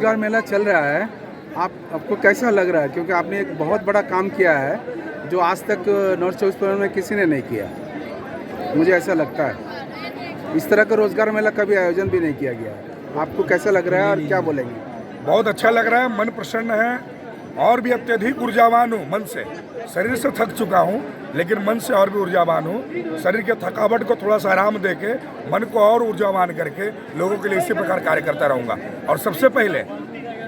रोजगार मेला चल रहा है, आपको कैसा लग रहा है? क्योंकि आपने एक बहुत बड़ा काम किया है जो आज तक नॉर्थ 24 में किसी ने नहीं किया, मुझे ऐसा लगता है। इस तरह का रोजगार मेला कभी आयोजन भी नहीं किया गया। आपको कैसा लग रहा है और क्या बोलेंगे? बहुत अच्छा लग रहा है, मन प्रसन्न है और भी अत्यधिक ऊर्जावान हूँ। मन से, शरीर से थक चुका हूँ लेकिन मन से और भी ऊर्जावान हूँ। शरीर के थकावट को थोड़ा सा आराम देके मन को और ऊर्जावान करके लोगों के लिए इसी प्रकार कार्य करता रहूँगा। और सबसे पहले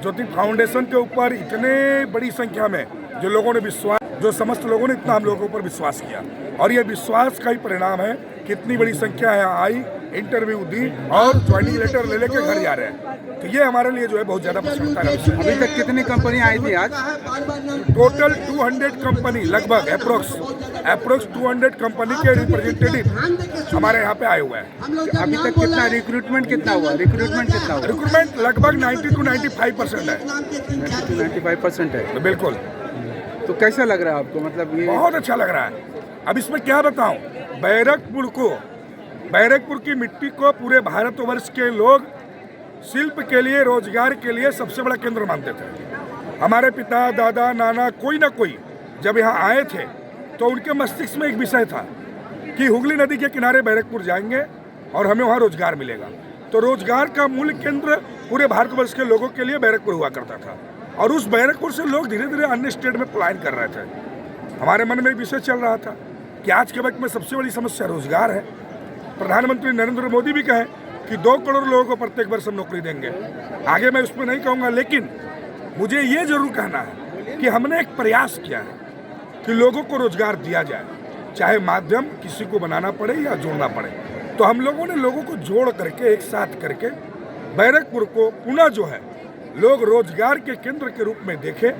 ज्योति फाउंडेशन के ऊपर इतने बड़ी संख्या में जो लोगों ने विश्वास, जो समस्त लोगों ने इतना हम लोगों के ऊपर विश्वास किया और ये विश्वास का ही परिणाम है कि इतनी बड़ी संख्या यहाँ आई, इंटरव्यू दी और ज्वाइनिंग लेटर ले लेके घर जा रहे हैं। तो ये हमारे लिए जो है बहुत ज़्यादा प्रसन्नता का विषय। अभी तक कितनी कंपनी आई थी आज? टोटल 200 कंपनी, लगभग अप्रोक्स 200 कंपनी के रिप्रेजेंटेटिव हमारे यहाँ पे आए हुए हैं। अभी तक कितना रिक्रूटमेंट कितना हुआ? रिक्रूटमेंट लगभग 90 to 95% है। 95% है। तो बिल्कुल। तो कैसा लग रहा है आपको? मतलब ये बहुत अच्छा लग रहा है। अब इसमें क्या बताऊं, बैरकपुर की मिट्टी को पूरे भारतवर्ष के लोग शिल्प के लिए, रोजगार के लिए सबसे बड़ा केंद्र मानते थे। हमारे पिता, दादा, नाना, कोई ना कोई जब यहाँ आए थे तो उनके मस्तिष्क में एक विषय था कि हुगली नदी के किनारे बैरकपुर जाएंगे और हमें वहाँ रोजगार मिलेगा। तो रोजगार का मूल केंद्र पूरे भारतवर्ष के लोगों के लिए बैरकपुर हुआ करता था और उस बैरकपुर से लोग धीरे धीरे अन्य स्टेट में पलायन कर रहे थे। हमारे मन में एक विषय चल रहा था कि आज के वक्त में सबसे बड़ी समस्या रोजगार है। प्रधानमंत्री नरेंद्र मोदी भी कहे कि 2 करोड़ लोगों को प्रत्येक वर्ष हम नौकरी देंगे। आगे मैं उसमें नहीं कहूँगा, लेकिन मुझे ये जरूर कहना है कि हमने एक प्रयास किया है कि लोगों को रोजगार दिया जाए, चाहे माध्यम किसी को बनाना पड़े या जोड़ना पड़े। तो हम लोगों ने लोगों को जोड़ करके, एक साथ करके बैरकपुर को पुनः जो है लोग रोजगार के केंद्र के रूप में देखें,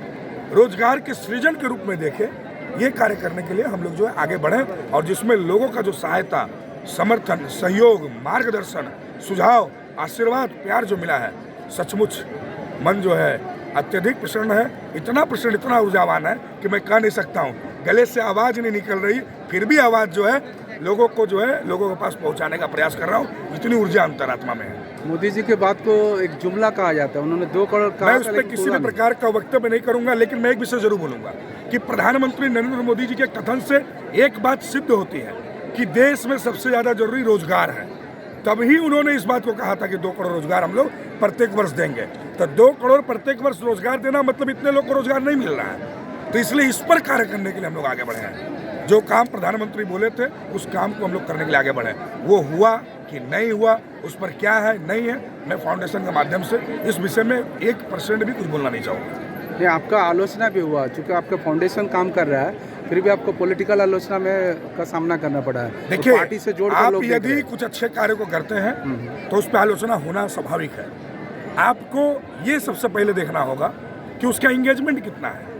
रोजगार के सृजन के रूप में देखें। ये कार्य करने के लिए हम लोग जो है आगे बढ़ें और जिसमें लोगों का जो सहायता, समर्थन, सहयोग, मार्गदर्शन, सुझाव, आशीर्वाद, प्यार जो मिला है, सचमुच मन जो है अत्यधिक प्रसन्न है। इतना प्रसन्न, इतना ऊर्जावान है कि मैं कह नहीं सकता हूँ। गले से आवाज़ नहीं निकल रही, फिर भी आवाज़ जो है लोगों को जो है लोगों के पास पहुँचाने का प्रयास कर रहा हूँ। इतनी ऊर्जा अंतरात्मा में है। मोदी जी के बात को एक जुमला कहा जाता है, उन्होंने 2 करोड़ कहा। मैं उस पर किसी भी प्रकार का वक्तव्य नहीं करूंगा, लेकिन मैं एक विषय जरूर बोलूंगा कि प्रधानमंत्री नरेंद्र मोदी जी के कथन से एक बात सिद्ध होती है कि देश में सबसे ज्यादा जरूरी रोजगार है। तभी उन्होंने इस बात को कहा था कि 2 करोड़ रोजगार हम लोग प्रत्येक वर्ष देंगे। तो 2 करोड़ प्रत्येक वर्ष रोजगार देना मतलब इतने लोग को रोजगार नहीं मिल रहा है। तो इसलिए इस पर कार्य करने के लिए हम लोग आगे बढ़े हैं। जो काम प्रधानमंत्री बोले थे उस काम को हम लोग करने के लिए आगे बढ़े। वो हुआ कि नहीं हुआ, उस पर क्या है नहीं है, मैं फाउंडेशन के माध्यम से इस विषय में 1% भी कुछ बोलना नहीं चाहूँगा। ये आपका आलोचना भी हुआ, चूँकि आपका फाउंडेशन काम कर रहा है, फिर भी आपको पॉलिटिकल आलोचना में का सामना करना पड़ा है। देखिए, तो पार्टी से जोड़कर आप लोग यदि कुछ अच्छे कार्य को करते हैं तो उस पर आलोचना होना स्वाभाविक है। आपको ये सबसे पहले देखना होगा कि उसका एंगेजमेंट कितना है।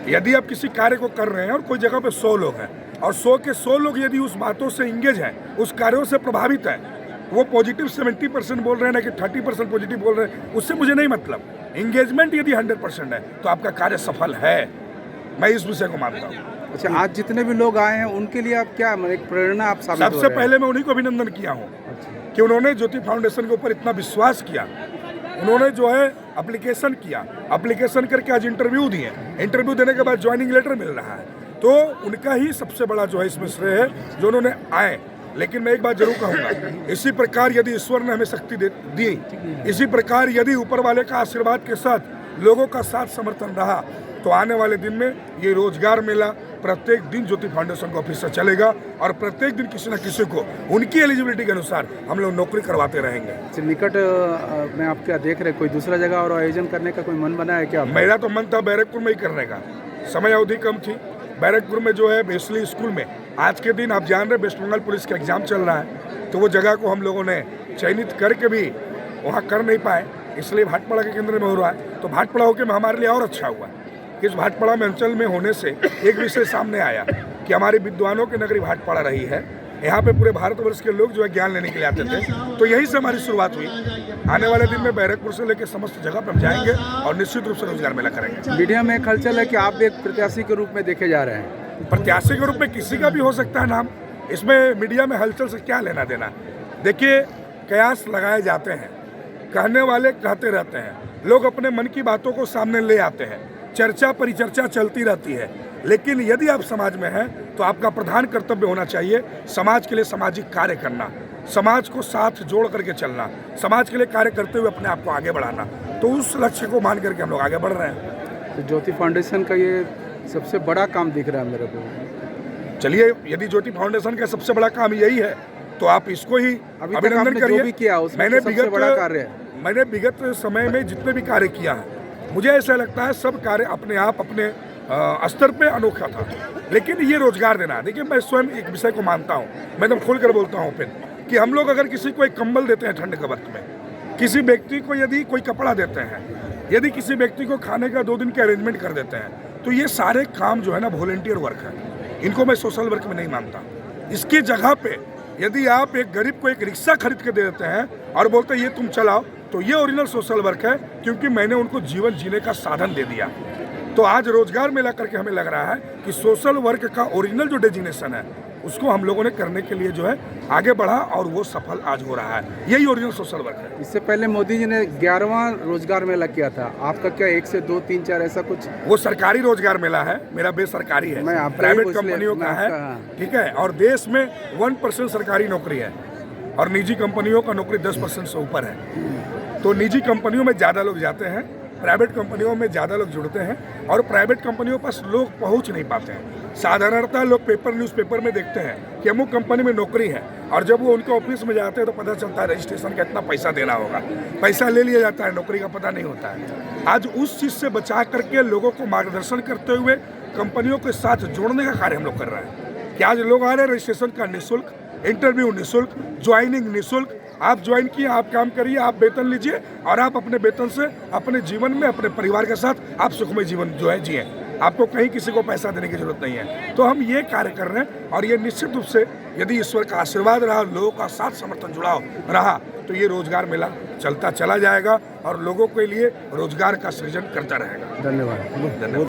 यदि आप किसी कार्य को कर रहे हैं और कोई जगह पे 100 लोग हैं और 100 के 100 लोग यदि उस बातों से इंगेज हैं, उस कार्यों से प्रभावित हैं, वो पॉजिटिव 70% बोल रहे हैं ना कि 30% पॉजिटिव बोल रहे हैं, उससे मुझे नहीं मतलब। इंगेजमेंट यदि 100% है तो आपका कार्य सफल है। मैं इस विषय को मानता हूँ। अच्छा, आज जितने भी लोग आए हैं उनके लिए आप क्या एक प्रेरणा आप साबित हो सबसे रहे हैं? पहले मैं उन्हीं को अभिनंदन किया हूँ अच्छा। कि उन्होंने ज्योति फाउंडेशन के ऊपर इतना विश्वास किया। उन्होंने जो है एप्लीकेशन किया, एप्लीकेशन करके आज इंटरव्यू दिए, इंटरव्यू देने के बाद ज्वाइनिंग लेटर मिल रहा है, तो उनका ही सबसे बड़ा जो है इसमें श्रेय है जो उन्होंने आए। लेकिन मैं एक बात जरूर कहूँगा, इसी प्रकार यदि ईश्वर ने हमें शक्ति दी, इसी प्रकार यदि ऊपर वाले का आशीर्वाद के साथ लोगों का साथ समर्थन रहा, तो आने वाले दिन में ये रोजगार मेला प्रत्येक दिन ज्योति फाउंडेशन का ऑफिस से चलेगा और प्रत्येक दिन किसी न किसी को उनकी एलिजिबिलिटी के अनुसार हम लोग नौकरी करवाते रहेंगे। अच्छा, निकट में आप क्या देख रहे हैं, कोई दूसरा जगह और आयोजन करने का कोई मन बना है क्या? मेरा तो मन था बैरकपुर में ही करने का, समय अवधि कम थी। बैरकपुर में जो है बेसली स्कूल में आज के दिन आप जान रहे वेस्ट बंगाल पुलिस का एग्जाम चल रहा है, तो वो जगह को हम लोगों ने चयनित करके भी वहाँ कर नहीं पाए, इसलिए भाटपाड़ा के केंद्र में हो रहा है। तो भाटपाड़ा होकर हमारे लिए और अच्छा हुआ। इस भाटपाड़ा में अंचल में होने से एक विषय सामने आया कि हमारी विद्वानों की नगरी भाटपाड़ा रही है। यहाँ पे पूरे भारतवर्ष के लोग जो है ज्ञान लेने के लिए आते थे, तो यहीं से हमारी शुरुआत हुई। आने वाले दिन में बैरकपुर से लेकर समस्त जगह पर हम जाएंगे और निश्चित रूप से रोजगार मेला करेंगे। मीडिया में हलचल है कि आप भी एक प्रत्याशी के रूप में देखे जा रहे हैं। प्रत्याशी के रूप में किसी का भी हो सकता है नाम, इसमें मीडिया में हलचल से क्या लेना देना। देखिए, कयास लगाए जाते हैं, कहने वाले कहते रहते हैं, लोग अपने मन की बातों को सामने ले आते हैं, चर्चा परिचर्चा चलती रहती है। लेकिन यदि आप समाज में हैं तो आपका प्रधान कर्तव्य होना चाहिए समाज के लिए सामाजिक कार्य करना, समाज को साथ जोड़ करके चलना, समाज के लिए कार्य करते हुए अपने आप को आगे बढ़ाना। तो उस लक्ष्य को मान करके हम लोग आगे बढ़ रहे हैं। तो ज्योति फाउंडेशन का ये सबसे बड़ा काम दिख रहा है मेरे को। चलिए, यदि ज्योति फाउंडेशन का सबसे बड़ा काम यही है तो आप इसको ही अभिनंदन करिए। मैंने विगत समय में जितने भी कार्य किया है, मुझे ऐसा लगता है सब कार्य अपने आप अपने स्तर पे अनोखा था। लेकिन ये रोजगार देना, देखिए मैं स्वयं एक विषय को मानता हूँ, मैं एकदम खोल कर बोलता हूँ ओपन, कि हम लोग अगर किसी को एक कंबल देते हैं ठंड के वक्त में, किसी व्यक्ति को यदि कोई कपड़ा देते हैं, यदि किसी व्यक्ति को खाने का 2 दिन के अरेंजमेंट कर देते हैं, तो ये सारे काम जो है ना वॉलंटियर वर्क है, इनको मैं सोशल वर्क में नहीं मानता। इसकी जगह पे यदि आप एक गरीब को एक रिक्शा खरीद के दे देते हैं और बोलते हैं ये तुम चलाओ, तो ये ओरिजिनल सोशल वर्क है, क्योंकि मैंने उनको जीवन जीने का साधन दे दिया। तो आज रोजगार मेला करके हमें लग रहा है कि सोशल वर्क का ओरिजिनल जो डेजिग्नेशन है उसको हम लोगों ने करने के लिए जो है आगे बढ़ा और वो सफल आज हो रहा है। यही ओरिजिनल सोशल वर्क है। इससे पहले मोदी जी ने 11वां रोजगार मेला किया था, आपका क्या 1 से 2 3 4 ऐसा कुछ? वो सरकारी रोजगार मेला है, मेरा बेसरकारी है, प्राइवेट कंपनियों का है, ठीक है। और देश में 1% सरकारी नौकरी है और निजी कंपनियों का नौकरी 10% से ऊपर है। तो निजी कंपनियों में ज़्यादा लोग जाते हैं, प्राइवेट कंपनियों में ज़्यादा लोग जुड़ते हैं और प्राइवेट कंपनियों पास लोग पहुंच नहीं पाते हैं। साधारणतः लोग न्यूज़पेपर में देखते हैं कि अमुक कंपनी में नौकरी है, और जब वो उनके ऑफिस में जाते हैं तो पता चलता है रजिस्ट्रेशन का इतना पैसा देना होगा, पैसा ले लिया जाता है, नौकरी का पता नहीं होता है। आज उस चीज़ से बचा करके लोगों को मार्गदर्शन करते हुए कंपनियों के साथ जोड़ने का कार्य हम लोग कर रहे हैं कि आज लोग आ रहे हैं, रजिस्ट्रेशन का निःशुल्क, इंटरव्यू निःशुल्क, ज्वाइनिंग निःशुल्क। आप ज्वाइन किए, आप काम करिए, आप वेतन लीजिए और आप अपने वेतन से अपने जीवन में अपने परिवार के साथ आप सुखमय जीवन जो है जिए। आपको कहीं किसी को पैसा देने की जरूरत नहीं है। तो हम ये कार्य कर रहे हैं और ये निश्चित रूप से यदि ईश्वर का आशीर्वाद रहा, लोगों का साथ समर्थन जुड़ाव रहा, तो ये रोजगार मेला चलता चला जाएगा और लोगों के लिए रोजगार का सृजन करता रहेगा। धन्यवाद।